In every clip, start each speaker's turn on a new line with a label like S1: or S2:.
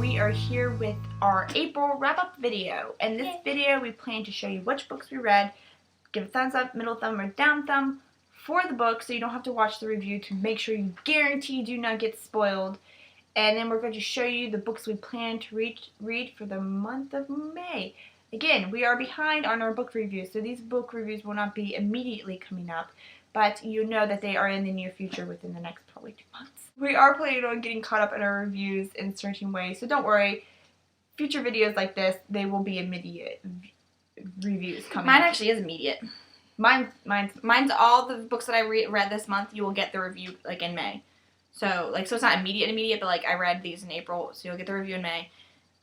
S1: we are here with our April wrap-up video. In this video, we plan to show you which books we read, give a thumbs up, middle thumb, or down thumb for the book so you don't have to watch the review to make sure you guarantee do not get spoiled. And then we're going to show you the books we plan to read for the month of May. Again, we are behind on our book reviews, so these book reviews will not be immediately coming up, but you know that they are in the near future within the next probably 2 months. We are planning on getting caught up in our reviews in certain ways, so don't worry. Future videos like this, they will be immediate reviews coming
S2: Mine
S1: up.
S2: actually is immediate.
S1: Mine's
S2: all the books that I read this month, you will get the review like in May. So it's not immediate, but like I read these in April, so you'll get the review in May.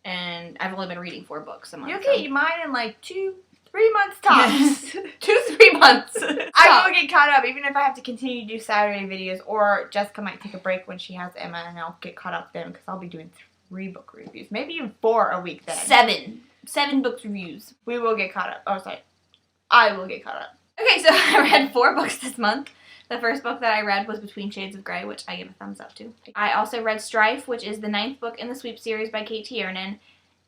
S2: And I've only been reading 4 books a month.
S1: You'll get mine in like 2-3 months tops.
S2: 2-3 months.
S1: I will get caught up, even if I have to continue to do Saturday videos, or Jessica might take a break when she has Emma, and I'll get caught up then, because I'll be doing 3 book reviews. Maybe even 4 a week then.
S2: 7 book reviews.
S1: We will get caught up. Oh, sorry. I will get caught up.
S2: Okay, so I read 4 books this month. The first book that I read was Between Shades of Grey, which I give a thumbs up to. I also read Strife, which is the 9th book in the Sweep series by Tiernan,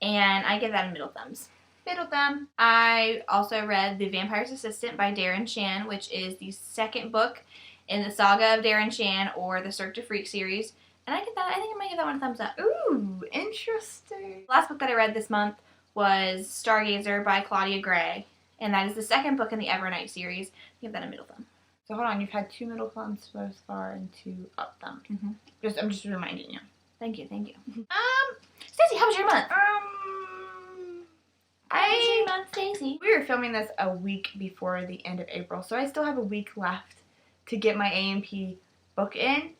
S2: and I give that a middle thumbs.
S1: Middle thumb.
S2: I also read The Vampire's Assistant by Darren Shan, which is the 2nd book in the saga of Darren Shan, or the Cirque du Freak series, and I think I might give that one a thumbs up.
S1: Ooh, interesting.
S2: The last book that I read this month was Stargazer by Claudia Gray, and that is the 2nd book in the Evernight series. I give that a middle thumb.
S1: So hold on, you've had 2 middle thumbs so far and 2 up thumbs. I'm just reminding you.
S2: Thank you. Stacy, how was your month? Stacy?
S1: We were filming this a week before the end of April, so I still have a week left to get my A&P book in,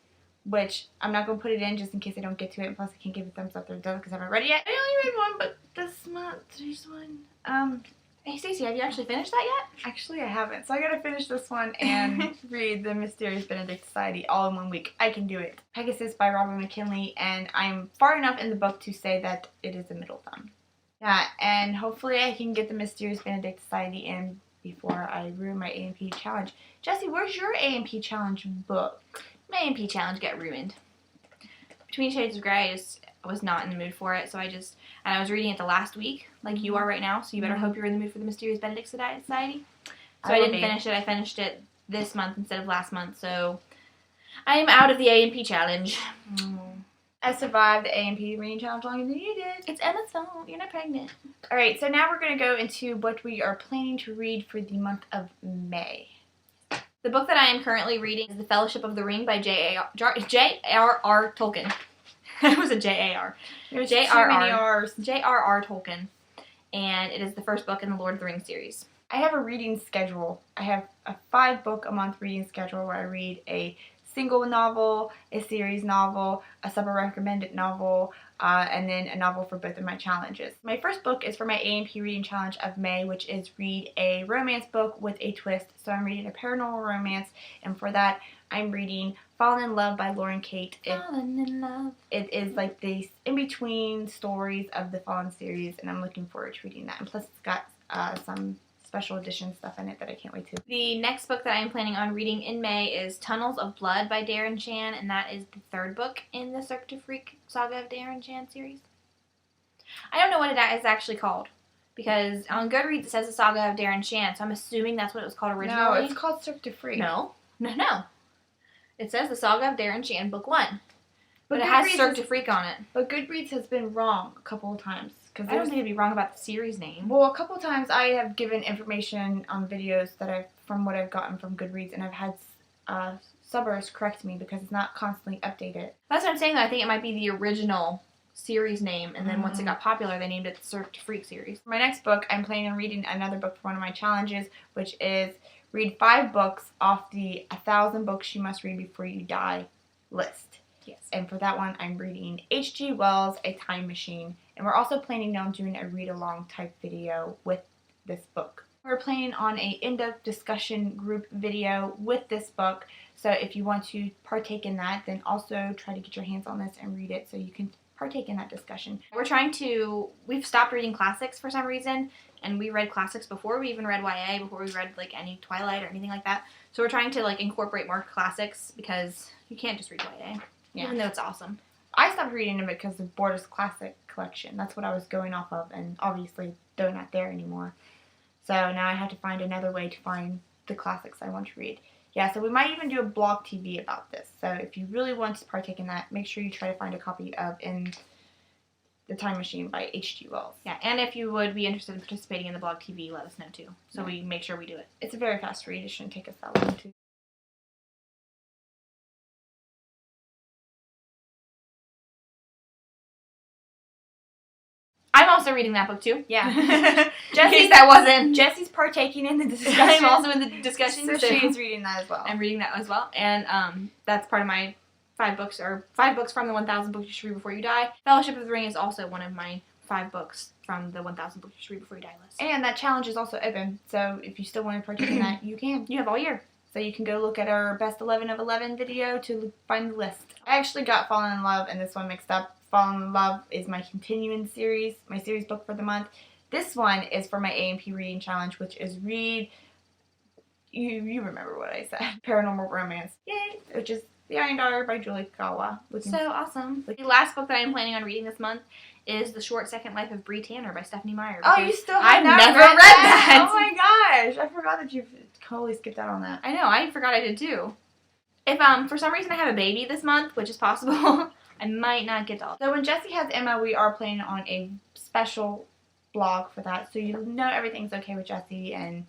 S1: which I'm not going to put it in just in case I don't get to it, and plus I can't give a thumbs up or down because I haven't read it yet. I only read 1 book this month. There's one.
S2: Hey, Stacy, have you actually finished that yet?
S1: Actually, I haven't, so I gotta finish this one and read The Mysterious Benedict Society all in 1 week. I can do it. Pegasus by McKinley, and I'm far enough in the book to say that it is a middle thumb. Yeah, and hopefully I can get The Mysterious Benedict Society in before I ruin my A&P challenge. Jessie, where's your A&P challenge book?
S2: My A&P challenge got ruined. Between Shades of Grey I was not in the mood for it, so and I was reading it the last week, like you are right now, so you better hope you're in the mood for The Mysterious Benedict Society. So I didn't finish it. I finished it this month instead of last month, so I am out of the A&P challenge.
S1: I survived the A&P reading challenge longer than you did.
S2: It's Emma's fault. You're not pregnant.
S1: Alright, so now we're going to go into what we are planning to read for the month of May.
S2: The book that I am currently reading is The Fellowship of the Ring by J.R.R. Tolkien. It was a J.A.R.
S1: There's
S2: J.R.R.
S1: too many R's.
S2: J.R.R. Tolkien. And it is the first book in the Lord of the Rings series.
S1: I have a reading schedule. I have a 5-book-a-month reading schedule where I read a single novel, a series novel, a sub-recommended novel, and then a novel for both of my challenges. My first book is for my A&P reading challenge of May, which is read a romance book with a twist. So I'm reading a paranormal romance, and for that I'm reading Fallen in Love by Lauren Cate.
S2: Fallen in Love.
S1: It is like these in-between stories of the Fallen series, and I'm looking forward to reading that. And plus it's got some special edition stuff in it that I can't wait to.
S2: The next book that I am planning on reading in May is Tunnels of Blood by Darren Shan, and that is the 3rd book in the Cirque du Freak saga of Darren Shan series. I don't know what it is actually called, because on Goodreads it says the saga of Darren Shan, so I'm assuming that's what it was called originally.
S1: No, it's called Cirque du Freak.
S2: No. It says the saga of Darren Shan, book 1. But it has Cirque du Freak on it.
S1: But Goodreads has been wrong a couple of times.
S2: I don't think it'd be wrong about the series name.
S1: Well, a couple of times I have given information on videos that from what I've gotten from Goodreads, and I've had subbers correct me because it's not constantly updated.
S2: That's what I'm saying, though. I think it might be the original series name, and then once it got popular, they named it the Cirque du Freak series.
S1: For my next book, I'm planning on reading another book for one of my challenges, which is read 5 books off the 1,000 books you must read before you die list.
S2: Yes.
S1: And for that one, I'm reading H.G. Wells' A Time Machine. And we're also planning on doing a read-along type video with this book. We're planning on a in-depth discussion group video with this book. So if you want to partake in that, then also try to get your hands on this and read it so you can partake in that discussion.
S2: We've stopped reading classics for some reason, and we read classics before we even read YA, before we read like any Twilight or anything like that. So we're trying to like incorporate more classics because you can't just read YA, even though it's awesome.
S1: I stopped reading them because of Borders Classic Collection. That's what I was going off of, and obviously they're not there anymore. So now I have to find another way to find the classics I want to read. Yeah, so we might even do a blog TV about this. So if you really want to partake in that, make sure you try to find a copy of In the Time Machine by H.G. Wells.
S2: Yeah, and if you would be interested in participating in the blog TV, let us know too. So we make sure we do it.
S1: It's a very fast read. It shouldn't take us that long to.
S2: I'm also reading that book too.
S1: Yeah.
S2: Jesse's
S1: partaking in the discussion.
S2: I'm also in the discussion.
S1: So she's reading that as well.
S2: I'm reading that as well. And that's part of my 5 books from the 1,000 books you should read before you die. Fellowship of the Ring is also one of my 5 books from the 1,000 books you should read before you die list.
S1: And that challenge is also open. So if you still want to partake in that, you can.
S2: You have all year.
S1: So you can go look at our best 11 of 11 video to find the list. I actually got Fallen in Love and this one mixed up. Fallen in Love is my continuing series, my series book for the month. This one is for my A&P reading challenge, which is read, you remember what I said, Paranormal Romance, yay, which is The Iron Daughter by Julie Kagawa.
S2: So awesome. The last book that I'm planning on reading this month is The Short Second Life of Bree Tanner by Stephenie Meyer.
S1: Oh, you still have
S2: I've
S1: not
S2: never
S1: read
S2: read that.
S1: Oh my gosh, I forgot that you totally skipped out on that.
S2: I know, I forgot I did too. If for some reason I have a baby this month, which is possible, I might not get to all.
S1: So when Jessie has Emma, we are planning on a special blog for that, so you know everything's okay with Jessie, and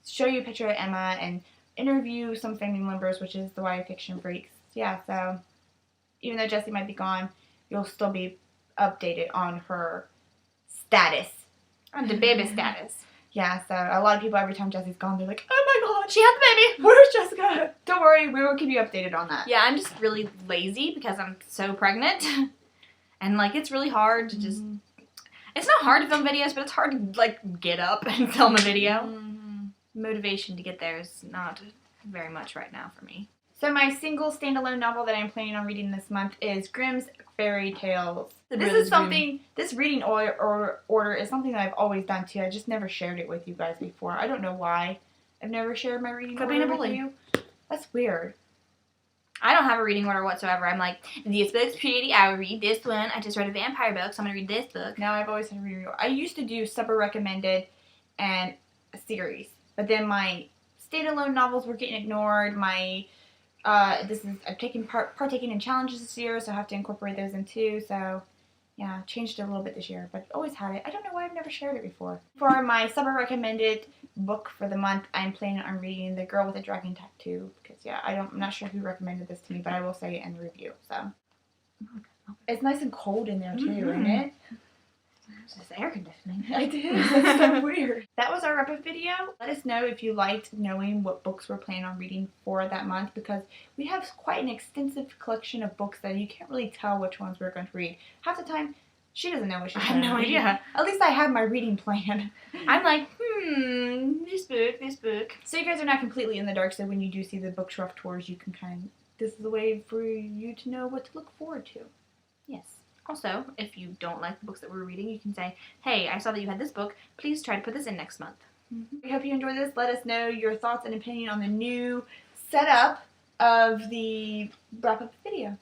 S1: show you a picture of Emma, and interview some family members, which is the YA Fiction Freaks. Yeah, so even though Jessie might be gone, you'll still be updated on her status.
S2: On the baby status.
S1: Yeah, so a lot of people, every time Jessie's gone, they're like, oh my god,
S2: She had the baby!
S1: where's Jessica? Don't worry, we will keep you updated on that.
S2: Yeah, I'm just really lazy because I'm so pregnant. And, like, it's really hard to just... It's not hard to film videos, but it's hard to, like, get up and film a video. Motivation to get there is not very much right now for me.
S1: So my single standalone novel that I'm planning on reading this month is Grimm's Fairy Tales. This reading order is something that I've always done too. I just never shared it with you guys before. I don't know why. I've never shared my reading order with you. That's weird.
S2: I don't have a reading order whatsoever. I'm like, this book's pretty, I will read this one. I just read a vampire book, so I'm going to read this book.
S1: No, I've always had a reading order. I used to do super recommended and a series. But then my standalone novels were getting ignored. I've partaking in challenges this year, so I have to incorporate those in too. So, yeah, changed it a little bit this year, but always had it. I don't know why I've never shared it before. For my summer recommended book for the month, I'm planning on reading The Girl with a Dragon Tattoo, because yeah, I'm not sure who recommended this to me, but I will say it in the review. So, it's nice and cold in there too, isn't it?
S2: It's just air conditioning.
S1: I did. That's so weird. That was our wrap-up video. Let us know if you liked knowing what books we're planning on reading for that month, because we have quite an extensive collection of books that you can't really tell which ones we're going to read. Half the time, she doesn't know what she's going to read.
S2: I have no idea.
S1: At least I have my reading plan.
S2: I'm like, this book.
S1: So you guys are not completely in the dark, so when you do see the bookshelf tours, you can this is a way for you to know what to look forward to.
S2: Yes. Also, if you don't like the books that we're reading, you can say, hey, I saw that you had this book. Please try to put this in next month.
S1: We hope you enjoyed this. Let us know your thoughts and opinion on the new setup of the wrap-up video.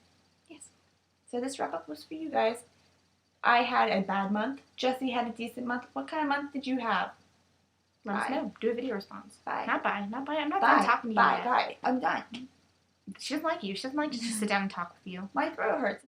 S2: Yes.
S1: So this wrap-up was for you guys. I had a bad month. Jessie had a decent month. What kind of month did you have?
S2: Let us know. Do a video response.
S1: Bye.
S2: Not bye. Not bye. I'm not done talking to you yet.
S1: Bye. I'm done.
S2: She doesn't like you. She doesn't like to just sit down and talk with you.
S1: My throat hurts.